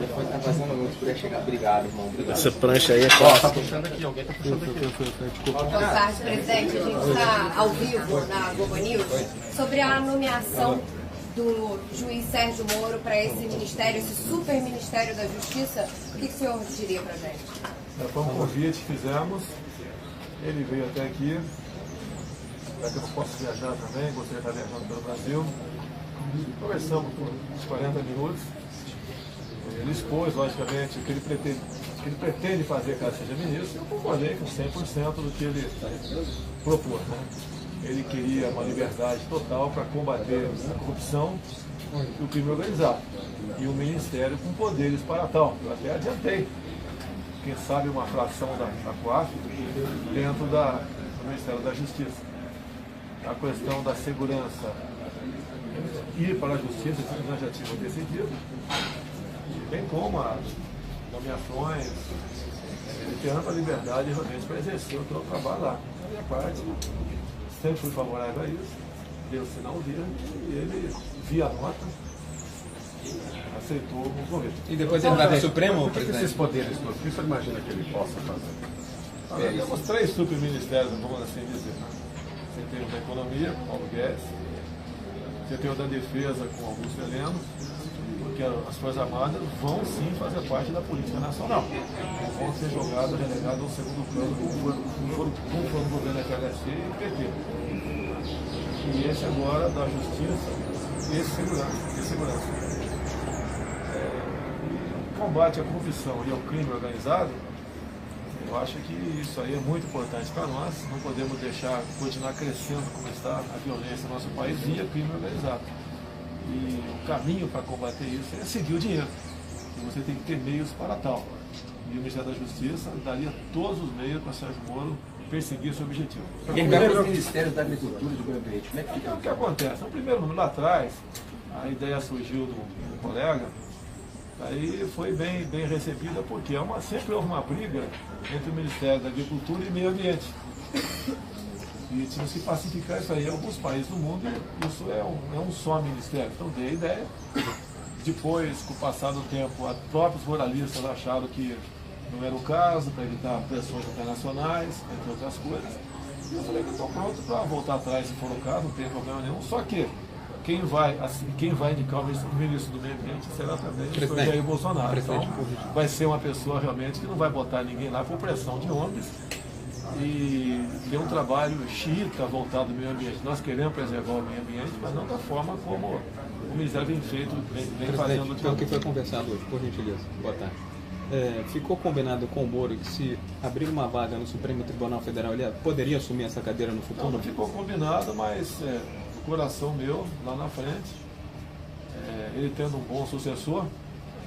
Depois tá fazendo muito, podia chegar. Obrigado, irmão. Obrigado. Essa prancha aí é clássica. Tá puxando aqui, alguém tá puxando aqui. Boa tarde, presidente. A gente está ao vivo na Globo News sobre a nomeação do juiz Sérgio Moro para esse ministério, esse super ministério da Justiça. O que o senhor diria para a gente? Foi um convite que fizemos, ele veio até aqui, para que eu possa viajar também, gostaria de estar viajando pelo Brasil. Conversamos por uns 40 minutos. Ele expôs, logicamente, o que ele pretende fazer caso seja ministro. Eu concordei com 100% do que ele propôs. Né? Ele queria uma liberdade total para combater a corrupção e o crime organizado. E um ministério com poderes para tal. Eu até adiantei, quem sabe, uma fração da COAF dentro do Ministério da Justiça. A questão da segurança ir para a Justiça, nós já tínhamos decidido, bem como as nomeações, ele tem ampla liberdade realmente para exercer o seu trabalho lá. Da minha parte, sempre fui favorável a isso, deu sinal verde e ele, via a nota, aceitou o convite. E depois ele vai para o Supremo, Por que presidente? esses poderes todos? O que você imagina que ele possa fazer? Nós temos 3 superministérios, vamos assim dizer. Né? Você tem o da Economia, com Paulo Guedes, você tem o da Defesa, com Augusto Heleno, porque as Forças Armadas vão sim fazer parte da política nacional. Não vão ser jogadas, relegadas ao segundo plano, como foi no governo FHC e PT. E esse agora da Justiça e segurança. Combate à corrupção e ao crime organizado, eu acho que isso aí é muito importante para nós. Não podemos deixar continuar crescendo como está a violência no nosso país via crime organizado. E o caminho para combater isso é seguir o dinheiro. E você tem que ter meios para tal. E o Ministério da Justiça daria todos os meios para Sérgio Moro perseguir esse objetivo. Ele vai para os Ministérios da Agricultura e do Meio Ambiente. Como é que fica? O que acontece? No primeiro, lá atrás, a ideia surgiu do colega. Aí foi bem recebida, porque sempre houve uma briga entre o Ministério da Agricultura e Meio Ambiente. E tinha que pacificar isso aí. Em alguns países do mundo, isso é um só ministério. Então dei a ideia. Depois, com o passar do tempo, os próprios ruralistas acharam que não era o caso, para evitar pressões internacionais, entre outras coisas. E eu falei que estou pronto para voltar atrás, se for o caso, não tem problema nenhum. Só que quem vai indicar o ministro do Meio Ambiente será também o senhor Jair Bolsonaro. Então, vai ser uma pessoa realmente que não vai botar ninguém lá por pressão de ONGs e tem um trabalho xiita voltado ao meio ambiente. Nós queremos preservar o meio ambiente, mas não da forma como o Ministério vem fazendo. Então, o que foi conversado hoje, por gentileza? Boa tarde. Ficou combinado com o Moro que se abrir uma vaga no Supremo Tribunal Federal, ele poderia assumir essa cadeira no futuro? Não ficou combinado, mas coração meu, lá na frente, ele tendo um bom sucessor,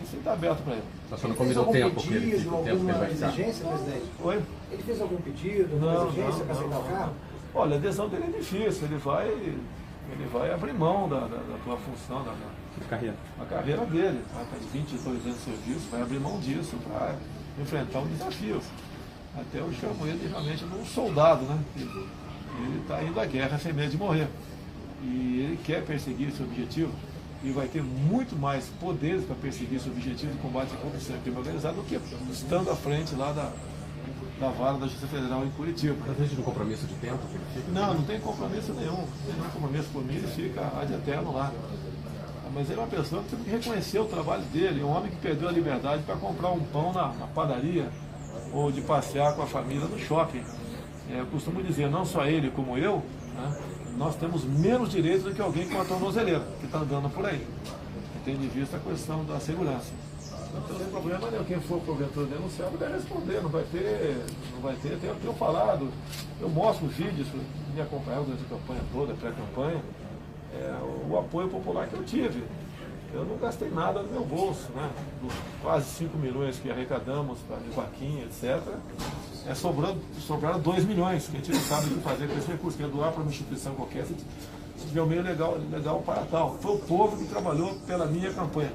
isso está aberto para ele. Só não combinou o tempo que ele vai ficar. Exigência, presidente? Oi? Ele fez algum pedido, alguma exigência para aceitar o cargo? Olha, a decisão dele é difícil, ele vai abrir mão da tua função, da carreira dele, tá de 22 anos de serviço, vai abrir mão disso para enfrentar um desafio. Até eu chamo ele realmente de um soldado, né? Ele está indo à guerra sem medo de morrer. E ele quer perseguir esse objetivo e vai ter muito mais poderes para perseguir esse objetivo de combate à corrupção e crime organizado do que estando à frente lá da vara da Justiça Federal em Curitiba. Mas existe um compromisso de tempo que ele fica? Não tem compromisso nenhum. Não tem nenhum compromisso por mim, ele fica ad eterno lá. Mas ele é uma pessoa que tem que reconhecer o trabalho dele, um homem que perdeu a liberdade para comprar um pão na padaria ou de passear com a família no shopping. Eu costumo dizer, não só ele como eu, né, nós temos menos direitos do que alguém com a tornozeleira, que está andando por aí. Tendo em vista a questão da segurança. Não tem problema nenhum. Quem for porventura denunciar vai responder, não vai ter, eu tenho falado, eu mostro vídeos, me acompanhar durante a campanha toda, pré-campanha, o apoio popular que eu tive. Eu não gastei nada no meu bolso, né? Dos quase 5 milhões que arrecadamos para vaquinha, etc. Sobraram 2 milhões, que a gente não sabe o que fazer com esse recurso, que é doar para uma instituição qualquer, se tiver um meio legal para tal. Foi o povo que trabalhou pela minha campanha.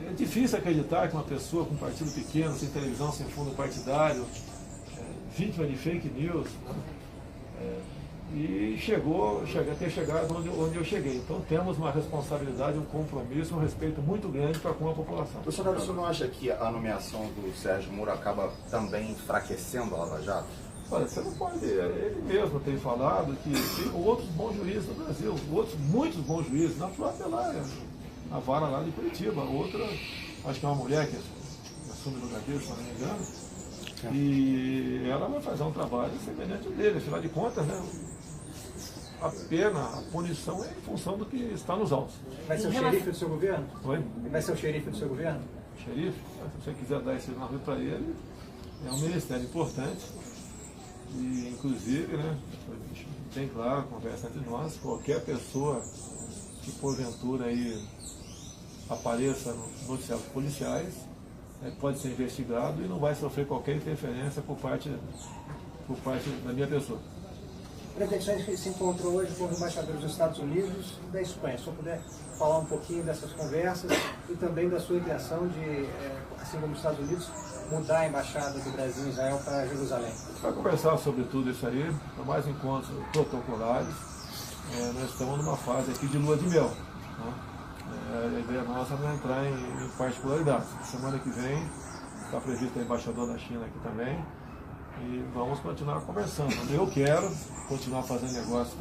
É difícil acreditar que uma pessoa com um partido pequeno, sem televisão, sem fundo partidário, vítima de fake news, né? e até chegar onde eu cheguei. Então temos uma responsabilidade, um compromisso, um respeito muito grande para com a população. O senhor não acha que a nomeação do Sérgio Moro acaba também enfraquecendo a Lava Jato? Olha, você não pode, ele mesmo tem falado que tem outros bons juízes no Brasil, muitos bons juízes, na própria lá, a vara lá de Curitiba, outra, acho que é uma mulher que assume o lugar dele, se não me engano, e ela vai fazer um trabalho semelhante ao dele, afinal de contas, né? A pena, a punição é em função do que está nos autos. Vai ser o xerife do seu governo? Oi? Vai ser o xerife do seu governo? Xerife, se você quiser dar esse nome para ele, é um ministério importante. E, inclusive, né, bem claro, conversa entre nós, qualquer pessoa que porventura aí apareça nos noticiários policiais pode ser investigado e não vai sofrer qualquer interferência por parte da minha pessoa. Presidente, a gente se encontrou hoje com os embaixadores dos Estados Unidos e da Espanha. Se eu puder falar um pouquinho dessas conversas e também da sua intenção de, assim como os Estados Unidos, mudar a embaixada do Brasil em Israel para Jerusalém. A gente vai conversar sobre tudo isso aí, mais encontros protocolares. Nós estamos numa fase aqui de lua de mel. Né? A ideia nossa não é entrar em particularidades. Semana que vem está previsto o embaixador da China aqui também. E vamos continuar conversando. Eu quero continuar fazendo negócio,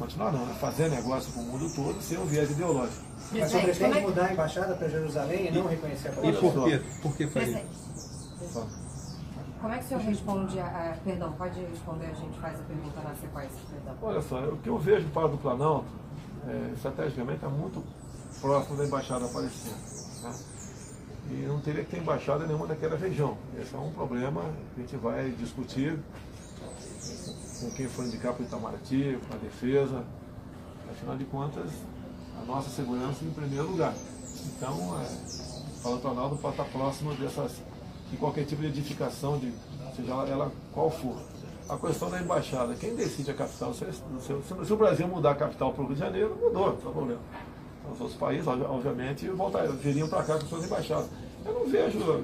fazer negócio com o mundo todo sem um viés ideológico. Mas você pretende mudar a embaixada para Jerusalém e não reconhecer a E Palestina? por que faria? Como é que o senhor responde perdão, pode responder, a gente faz a pergunta na sequência, perdão. Olha só, o que eu vejo para do Planalto, estrategicamente, é muito próximo da Embaixada Palestina. Né? E não teria que ter embaixada nenhuma daquela região. Esse é um problema que a gente vai discutir com quem for indicar para o Itamaraty, para a defesa. Afinal de contas, a nossa segurança em primeiro lugar. Então, o Palácio do Planalto pode estar próximo de qualquer tipo de edificação, seja ela qual for. A questão da embaixada, quem decide a capital? Se o Brasil mudar a capital para o Rio de Janeiro, mudou, não tem problema. Os outros países, obviamente, viriam para cá com suas embaixadas. Eu não vejo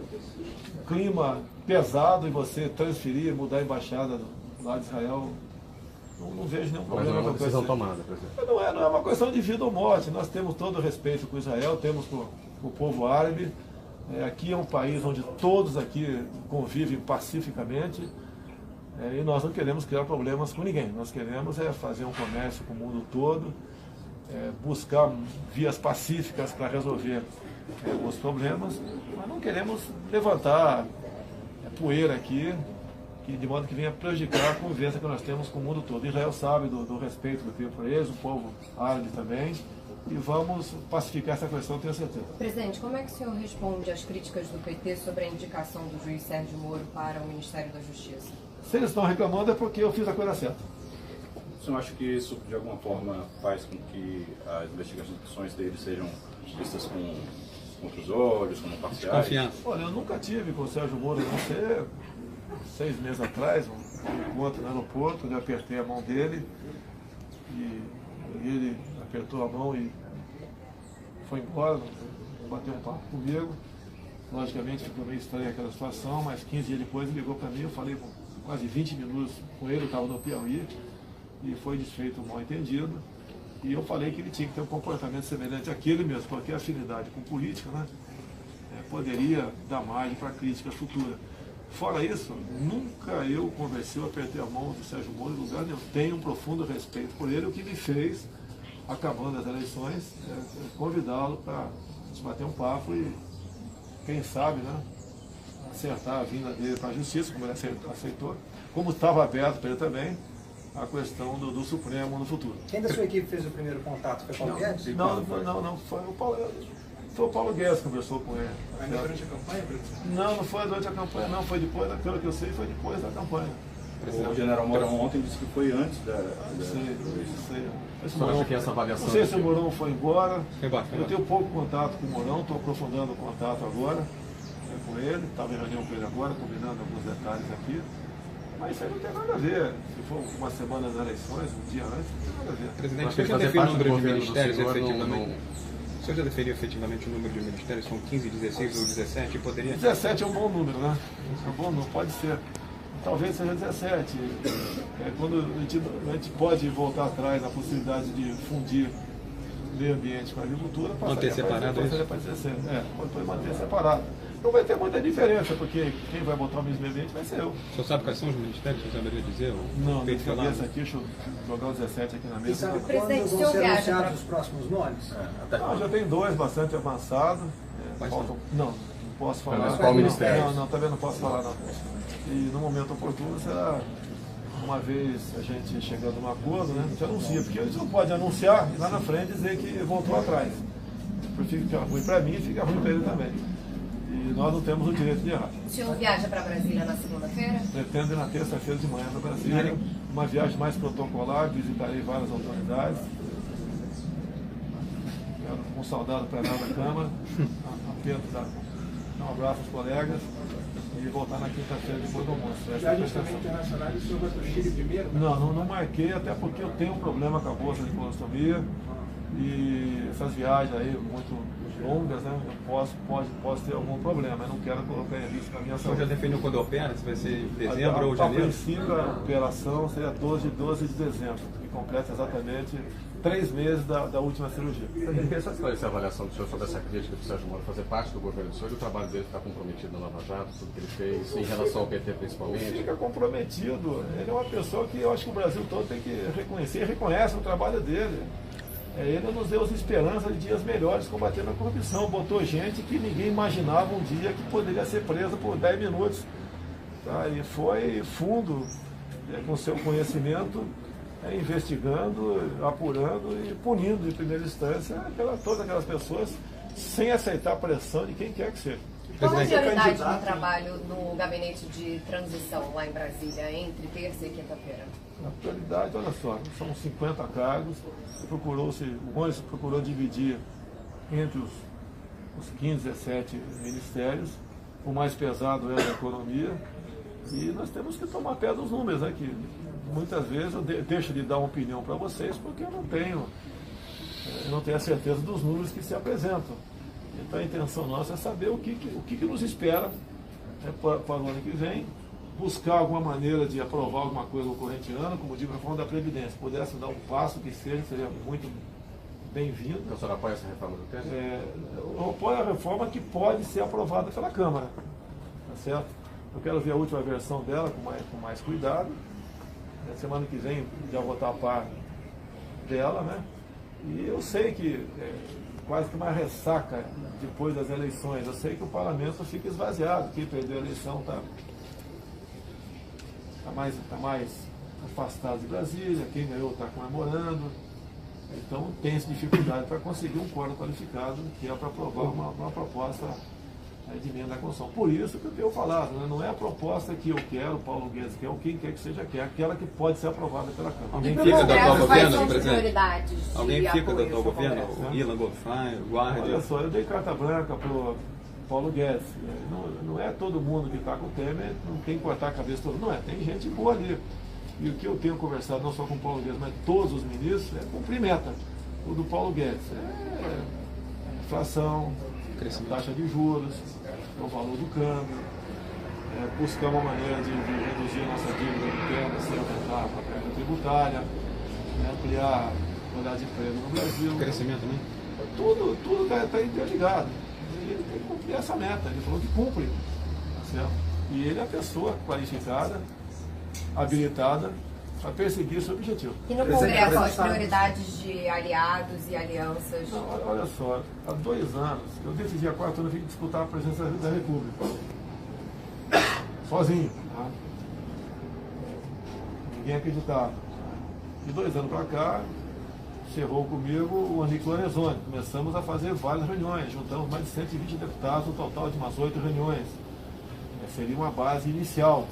clima pesado em você transferir, mudar a embaixada lá de Israel. Não vejo nenhum problema. Mas não é uma decisão tomada, presidente. Não é uma questão de vida ou morte. Nós temos todo o respeito com Israel, temos com o povo árabe. Aqui é um país onde todos aqui convivem pacificamente. E nós não queremos criar problemas com ninguém. Nós queremos fazer um comércio com o mundo todo, buscar vias pacíficas para resolver os problemas, mas não queremos levantar poeira aqui, de modo que venha prejudicar a convivência que nós temos com o mundo todo. Israel sabe do respeito que eu tenho por eles, o povo árabe também, e vamos pacificar essa questão, tenho certeza. Presidente, como é que o senhor responde às críticas do PT sobre a indicação do juiz Sérgio Moro para o Ministério da Justiça? Se eles estão reclamando é porque eu fiz a coisa certa. O senhor acha que isso, de alguma forma, faz com que as investigações deles sejam vistas com outros olhos, como parciais? Confiança. Olha, eu nunca tive com o Sérgio Moro, não sei, 6 meses atrás, um encontro no aeroporto, eu apertei a mão dele, e ele apertou a mão e foi embora, bateu um papo comigo. Logicamente ficou meio estranha aquela situação, mas 15 dias depois ele ligou para mim, eu falei com quase 20 minutos com ele, eu estava no Piauí, e foi desfeito um mal-entendido. E eu falei que ele tinha que ter um comportamento semelhante àquele mesmo, porque a afinidade com política, né, poderia dar margem para crítica futura. Fora isso, nunca eu conversei, eu apertei a mão do Sérgio Moro em lugar nenhum. Tenho um profundo respeito por ele, o que me fez, acabando as eleições, convidá-lo para bater um papo e, quem sabe, né, acertar a vinda dele para a justiça, como ele aceitou, como estava aberto para ele também, a questão do Supremo no futuro. Quem da sua equipe fez o primeiro contato? Foi o Paulo Guedes? Não, foi o Paulo Guedes que conversou com ele. Ainda durante a campanha, presidente? Não foi durante a campanha, não, foi depois, pelo que eu sei, foi depois da campanha. O general Mourão ontem disse que foi antes da... Você acha que essa avaliação... Não sei se o Mourão foi embora, Foi bacana. eu tenho pouco contato com o Mourão, estou aprofundando o contato agora com ele, estava em reunião com ele agora, combinando alguns detalhes aqui. Mas isso aí não tem nada a ver. Se for uma semana das eleições, um dia antes, não tem nada a ver. Presidente, o Mas senhor já fazer definiu o parte do número de governo do ministérios senhor efetivamente? O senhor já definiu efetivamente o número de ministérios? São 15, 16 ou 17? Poderia... 17 é um bom número, né? É um bom número, pode ser. talvez seja 17. Quando a gente pode voltar atrás na possibilidade de fundir meio ambiente com a agricultura, manter separado isso? Para 17. Pode manter separado. Não vai ter muita diferença, porque quem vai botar o mesmo ambiente vai ser eu. O senhor sabe quais são os ministérios? O senhor saberia dizer? Não, de cabeça aqui, deixa eu jogar os 17 aqui na E mesa. sabe Presidente, quando o vão senhor ser viaja anunciados pra- os próximos nomes? Já tem 2 bastante avançados. Não posso falar. Mas qual ministério? Não, também não posso falar não. E no momento oportuno será, uma vez a gente chegando num acordo, né, a gente anuncia, porque a gente não pode anunciar e lá na frente dizer que voltou atrás. Fica ruim para mim e fica ruim para ele também. E nós não temos o direito de errar. O senhor viaja para Brasília na segunda-feira? Pretendo ir na terça-feira de manhã para Brasília, uma viagem mais protocolar, visitarei várias autoridades. Quero com saudade do plenário da Câmara, apenas dar um abraço aos colegas e voltar na quinta-feira depois do almoço. Essa é a Viagens também pretensão. internacionais, o senhor vai para o Chile primeiro? Não marquei, até porque eu tenho um problema com a bolsa de colostomia e essas viagens aí muito longas, né, eu posso ter algum problema, mas não quero colocar em risco a minha O senhor já saúde. definiu quando opera? Se vai ser em dezembro ou A janeiro? princípio, a operação seria 12 de dezembro, que completa exatamente 3 meses da última cirurgia. Eu queria só esclarecer a avaliação do senhor sobre essa crítica do Sérgio Moro fazer parte do governo do senhor e o trabalho dele está comprometido na Lava Jato, tudo que ele fez, em relação ao PT principalmente. Fica comprometido. Ele é uma pessoa que eu acho que o Brasil todo tem que reconhecer e reconhece o trabalho dele. Ele nos deu esperança de dias melhores combatendo a corrupção. Botou gente que ninguém imaginava um dia que poderia ser presa por 10 minutos. Tá? E foi fundo, com seu conhecimento, investigando, apurando e punindo em primeira instância todas aquelas pessoas sem aceitar a pressão de quem quer que seja. Qual a Presidente, prioridade no trabalho no gabinete de transição lá em Brasília, entre terça e quinta-feira? A prioridade, olha só, são 50 cargos, o ONU procurou dividir entre os 15, 17 ministérios, o mais pesado é a economia, e nós temos que tomar pé dos números, né, que muitas vezes eu deixo de dar uma opinião para vocês porque eu não tenho a certeza dos números que se apresentam. Então a intenção nossa é saber o que nos espera para o ano que vem, buscar alguma maneira de aprovar alguma coisa no corrente ano, como digo, a reforma da Previdência. Se pudesse dar um passo que seja, seria muito bem-vindo. Então o senhor apoia essa reforma do texto? Eu apoio a reforma que pode ser aprovada pela Câmara. Tá certo? Eu quero ver a última versão dela com mais cuidado. Semana que vem já vou estar a par dela, né? E eu sei que quase que uma ressaca depois das eleições. Eu sei que o parlamento fica esvaziado. Quem perdeu a eleição está mais afastado de Brasília, quem ganhou está comemorando. Então tem dificuldade para conseguir um quórum qualificado que é para aprovar uma proposta de emenda à Constituição. Por isso que eu tenho falado, né? Não é a proposta que eu quero, Paulo Guedes quer, ou quem quer que seja quer, aquela que pode ser aprovada pela Câmara. Alguém Pro fica do Congresso, atual quais governo, são as presidente? prioridades de Alguém fica do apoio atual pro governo? Congresso? O Ilan Goldfein, o Guardi? Olha só, eu dei carta branca para o Paulo Guedes. Não é todo mundo que está com o Temer, não tem que cortar a cabeça todo. Não é, tem gente boa ali. E o que eu tenho conversado, não só com o Paulo Guedes, mas todos os ministros, é cumprir meta. O do Paulo Guedes inflação, taxa de juros, o valor do câmbio, buscar uma maneira de reduzir a nossa dívida interna sem aumentar a carga tributária, ampliar a quantidade de emprego no Brasil. Crescimento, né? Tudo está interligado. E ele tem que cumprir essa meta. Ele falou que cumpre. Tá certo? E ele é a pessoa qualificada, habilitada a perseguir esse objetivo. E no Congresso, as prioridades de aliados e alianças? Não, olha só, há 2 anos, eu decidi há 4 anos disputar a presidência da República. Sozinho. Tá? Ninguém acreditava. De 2 anos para cá, encerrou comigo o Henrique Lorenzoni. Começamos a fazer várias reuniões, juntamos mais de 120 deputados, um total de umas 8 reuniões. Seria uma base inicial.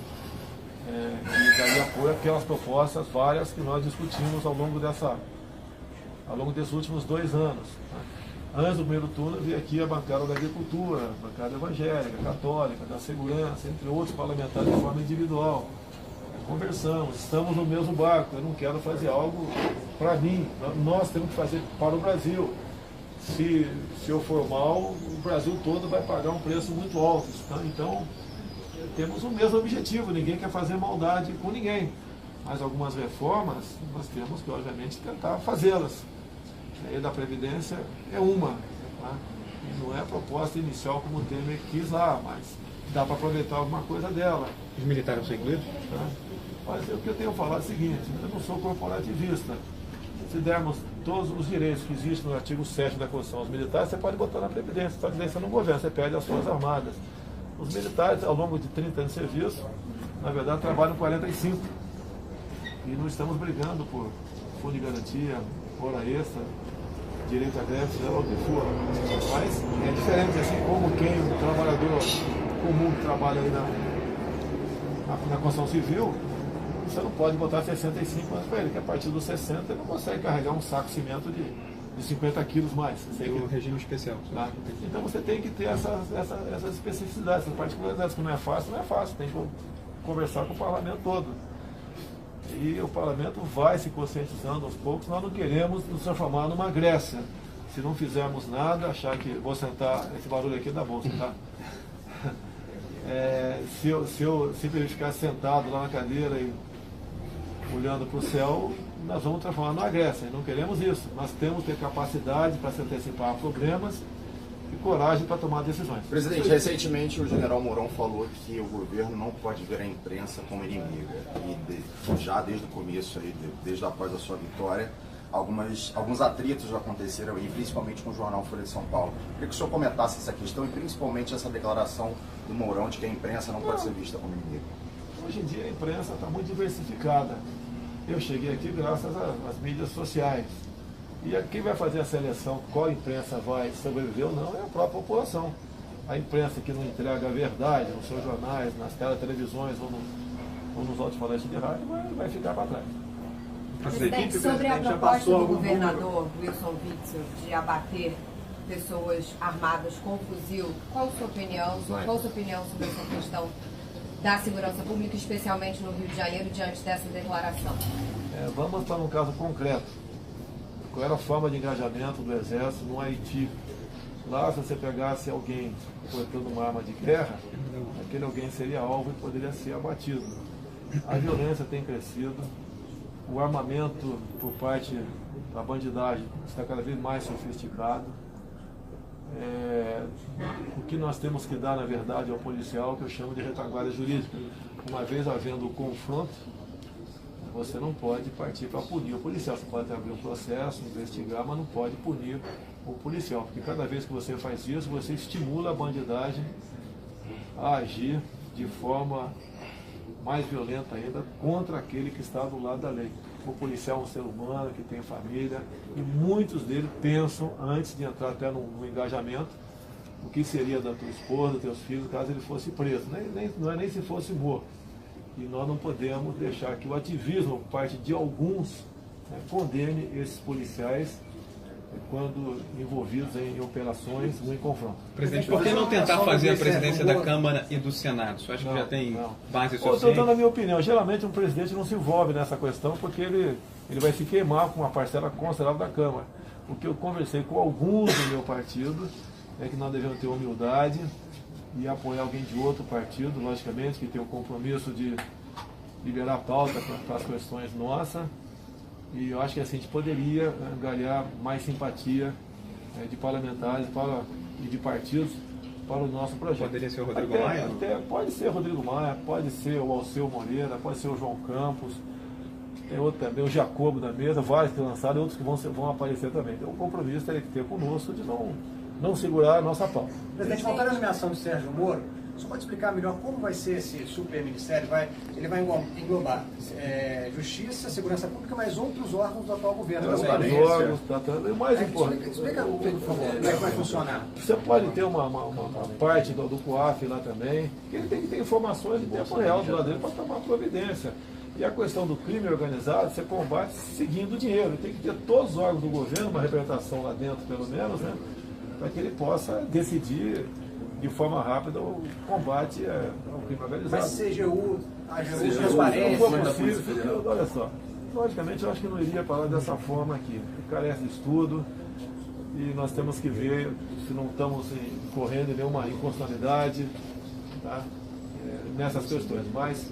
E daria apoio àquelas propostas várias que nós discutimos ao longo desses últimos 2 anos. Tá? Antes do primeiro turno, eu vi aqui a bancada da agricultura, a bancada evangélica, católica, da segurança, entre outros parlamentares de forma individual. Conversamos, estamos no mesmo barco, eu não quero fazer algo para mim, nós temos que fazer para o Brasil. Se eu for mal, o Brasil todo vai pagar um preço muito alto. Tá? Então, temos o mesmo objetivo, ninguém quer fazer maldade com ninguém. Mas algumas reformas nós temos que, obviamente, tentar fazê-las. A lei da Previdência é uma, tá? E não é a proposta inicial como o Temer quis lá, mas dá para aproveitar alguma coisa dela. Os militares são incluídos? Tá? Mas o que eu tenho falado é o seguinte, eu não sou corporativista. Se dermos todos os direitos que existem no artigo 7º da Constituição aos militares, você pode botar na Previdência, só que daí você não governa, você perde as Forças Armadas. Os militares, ao longo de 30 anos de serviço, na verdade, trabalham 45. E não estamos brigando por fundo de garantia, hora extra, direito a greve, seja lá o que for. Mas é diferente, assim como quem, o trabalhador comum que trabalha aí na construção civil, você não pode botar 65 anos para ele, que a partir dos 60 ele não consegue carregar um saco de cimento de 50 quilos mais. Tem um regime especial. Tá? Então você tem que ter essas especificidades, essas particularidades, que não é fácil, tem que conversar com o parlamento todo. E o parlamento vai se conscientizando aos poucos. Nós não queremos nos transformar numa Grécia. Se não fizermos nada, achar que vou sentar, esse barulho aqui dá bolsa, tá? Se eu simplesmente ficar sentado lá na cadeira e olhando para o céu, nós vamos transformar numa Grécia. E não queremos isso. Nós temos que ter capacidade para se antecipar a problemas e coragem para tomar decisões. Presidente, recentemente o general Mourão falou que o governo não pode ver a imprensa como inimiga. E já desde o começo, desde após a sua vitória, alguns atritos já aconteceram, e principalmente com o jornal Folha de São Paulo. Queria que o senhor comentasse essa questão e principalmente essa declaração do Mourão de que a imprensa não pode ser vista como inimiga. Hoje em dia a imprensa está muito diversificada. Eu cheguei aqui graças às mídias sociais. E quem vai fazer a seleção, qual imprensa vai sobreviver ou não, é a própria população. A imprensa que não entrega a verdade nos seus jornais, nas televisões ou nos alto-falantes de rádio vai ficar para trás. Presidente, sobre a proposta do governador Wilson Witzel de abater pessoas armadas com fuzil, qual a sua opinião? Qual a sua opinião sobre essa questão da segurança pública, especialmente no Rio de Janeiro, diante dessa declaração? Vamos para um caso concreto. Qual era a forma de engajamento do Exército no Haiti? Lá, se você pegasse alguém portando uma arma de guerra, aquele alguém seria alvo e poderia ser abatido. A violência tem crescido, o armamento por parte da bandidagem está cada vez mais sofisticado. O que nós temos que dar, na verdade, ao policial, que eu chamo de retaguarda jurídica. Uma vez havendo o confronto, você não pode partir para punir o policial. Você pode abrir um processo, investigar, mas não pode punir o policial. Porque cada vez que você faz isso, você estimula a bandidagem a agir de forma mais violenta ainda contra aquele que está do lado da lei. O policial é um ser humano que tem família e muitos deles pensam, antes de entrar até no engajamento, o que seria da tua esposa, dos teus filhos, caso ele fosse preso. Não é nem se fosse morto. E nós não podemos deixar que o ativismo, por parte de alguns, condene esses policiais quando envolvidos em operações ou em confronto. Presidente, por que não tentar fazer a presidência da Câmara e do Senado? Você acha que já tem base suficiente? Eu estou dando a minha opinião. Geralmente um presidente não se envolve nessa questão porque ele vai se queimar com uma parcela considerável da Câmara. O que eu conversei com alguns do meu partido é que nós devemos ter humildade e apoiar alguém de outro partido, logicamente, que tem o compromisso de liberar a pauta para as questões nossas. E eu acho que assim a gente poderia angariar mais simpatia de parlamentares e de partidos para o nosso projeto. Poderia ser o Rodrigo Maia? Pode ser o Rodrigo Maia, pode ser o Alceu Moreira, pode ser o João Campos, tem outro também, o Jacobo da mesa, vários que lançaram e outros que vão aparecer também. Então o compromisso teria que ter conosco de não segurar a nossa pauta. Presidente, voltando à nomeação de Sérgio Moro, você pode explicar melhor como vai ser esse superministério? Ele vai englobar Justiça, Segurança Pública, mas outros órgãos do atual governo. Outros órgãos, o mais importante. Explica, por favor, como é que vai funcionar. Você pode ter uma parte do COAF lá também, que ele tem que ter informações em tempo real do lado dele para tomar providência. E a questão do crime organizado, você combate seguindo o dinheiro. Tem que ter todos os órgãos do governo, uma representação lá dentro, pelo menos, para que ele possa decidir de forma rápida o combate ao crime organizado. Mas CGU, transparência... Olha só, logicamente eu acho que não iria falar dessa forma aqui. Carece de estudo e nós temos que ver se não estamos incorrendo em nenhuma inconstitucionalidade. Tá? nessas questões, mas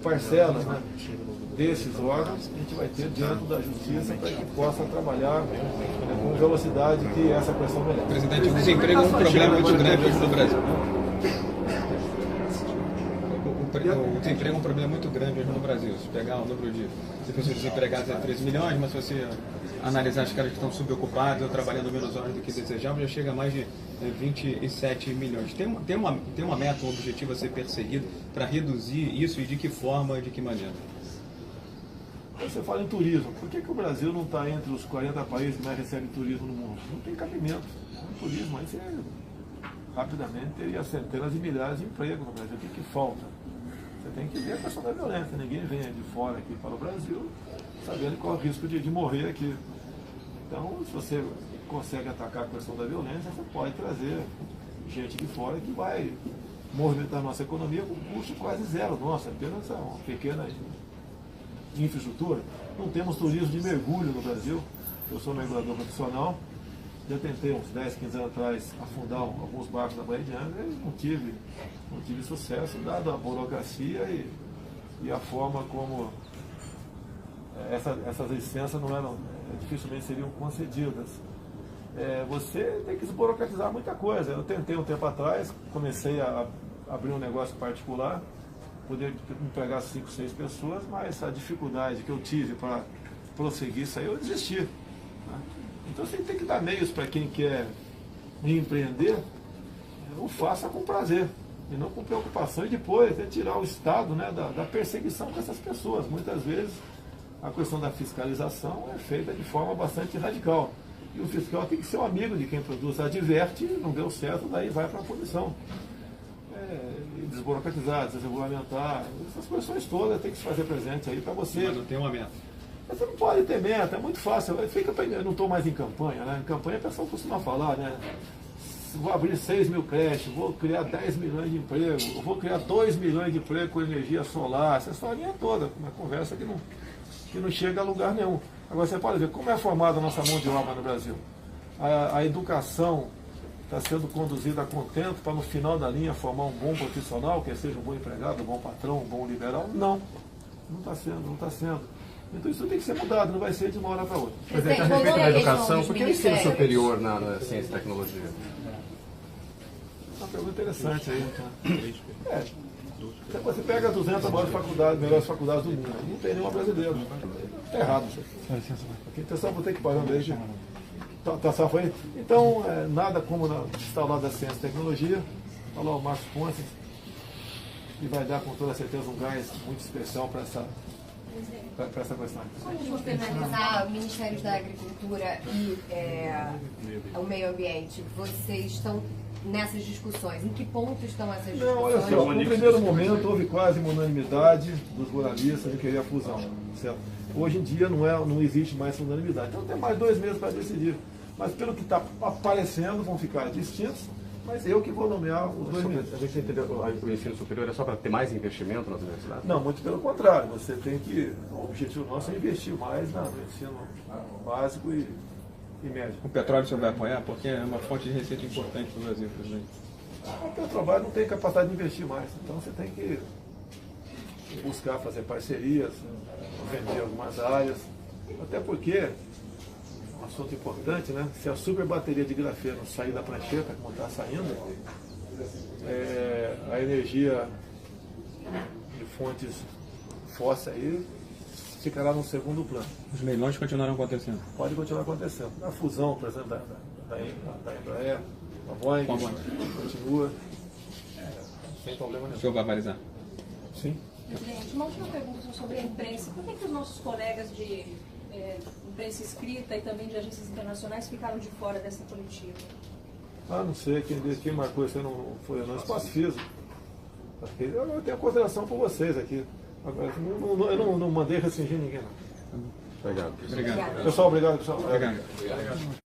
parcelas, né, desses órgãos a gente vai ter dentro da justiça para que possa trabalhar com velocidade que essa questão merece. Presidente, o desemprego é um problema muito grande hoje no Brasil. O desemprego é um problema muito grande hoje no Brasil. Se pegar o número de pessoas desempregadas é 13 milhões, mas se você analisar as caras que estão subocupadas ou trabalhando menos horas do que desejavam, já chega a mais de 27 milhões. Tem uma meta, um objetivo a ser perseguido para reduzir isso e de que forma e de que maneira? Você fala em turismo. Por que o Brasil não está entre os 40 países que mais recebem turismo no mundo? Não tem cabimento. O turismo aí você rapidamente teria centenas de milhares de empregos no Brasil. O que falta? Você tem que ver a questão da violência. Ninguém vem de fora aqui para o Brasil sabendo qual é o risco de morrer aqui. Então, se você consegue atacar a questão da violência, você pode trazer gente de fora que vai movimentar a nossa economia com custo quase zero. Nossa, apenas uma pequena infraestrutura. Não temos turismo de mergulho no Brasil. Eu sou mergulhador profissional. Já tentei uns 10, 15 anos atrás afundar alguns barcos da Baía de Angra e não tive sucesso, dado a burocracia e a forma como essas licenças dificilmente seriam concedidas. Você tem que desburocratizar muita coisa. Eu tentei um tempo atrás, comecei a abrir um negócio particular, poder empregar 5, 6 pessoas, mas a dificuldade que eu tive para prosseguir isso aí, eu desisti. Então você tem que dar meios para quem quer empreender, o faça com prazer, e não com preocupação, e depois tirar o Estado, né, da perseguição com essas pessoas. Muitas vezes a questão da fiscalização é feita de forma bastante radical. E o fiscal tem que ser um amigo de quem produz, adverte, não deu certo, daí vai para a punição. Desburocratizar, desregulamentar, essas questões todas tem que se fazer presente aí para você. Mas não tem uma meta. Você não pode ter meta, é muito fácil. Eu não estou mais em campanha, né? Em campanha a pessoa costuma falar, né? Vou abrir 6 mil creches, vou criar 10 milhões de empregos, vou criar 2 milhões de empregos com energia solar, essa historinha toda, uma conversa que não chega a lugar nenhum. Agora você pode ver como é formada a nossa mão de obra no Brasil. A educação está sendo conduzida a contento para no final da linha formar um bom profissional, que seja um bom empregado, um bom patrão, um bom liberal? Não está sendo, não está sendo. Então isso tem que ser mudado, não vai ser de uma hora para outra. Presidente, a respeito da educação, por que o ensino superior na ciência e tecnologia? Uma pergunta interessante aí. Você pega 200 maiores faculdades, melhores faculdades do mundo, não tem nenhuma brasileira. Está errado isso aqui. Então só vou ter que parar desde. Tá salvo aí? Então, nada como estar lá da ciência e tecnologia, falou o Marcos Pontes, e vai dar com toda certeza um gás muito especial para essa questão. Vamos finalizar, Ministérios da Agricultura e o Meio Ambiente, vocês estão nessas discussões? Em que ponto estão essas discussões? Não, olha só, no primeiro momento houve quase uma unanimidade dos ruralistas de querer a fusão, certo? Hoje em dia não existe mais unanimidade, então tem mais 2 meses para decidir. Mas pelo que está aparecendo, vão ficar distintos, mas eu que vou nomear os 2 meses. A gente entendeu que o ensino superior é só para ter mais investimento nas universidades? Não, muito pelo contrário. Você tem que. O objetivo nosso é investir mais no ensino básico e médio. O petróleo você vai apoiar? Porque é uma fonte de receita importante para o Brasil, presidente. O Petrobras não tem capacidade de investir mais, então você tem que buscar fazer parcerias, vender algumas áreas, até porque, um assunto importante, né? Se a super bateria de grafeno sair da prancheta, como está saindo, a energia de fontes fósseis aí ficará no segundo plano. Os leilões continuarão acontecendo? Pode continuar acontecendo. A fusão, por exemplo, da Embraer, da Boeing, continua sem problema nenhum. O senhor vai avalizar? Sim. Presidente, uma última pergunta sobre a imprensa. Por que os nossos colegas de imprensa escrita e também de agências internacionais ficaram de fora dessa coletiva? Não sei, quem marcou isso aí não foi eu, espaço físico. Eu tenho consideração por vocês aqui. Agora, eu não mandei restringir ninguém, não. Obrigado. Obrigado. Pessoal, obrigado, pessoal. Obrigado.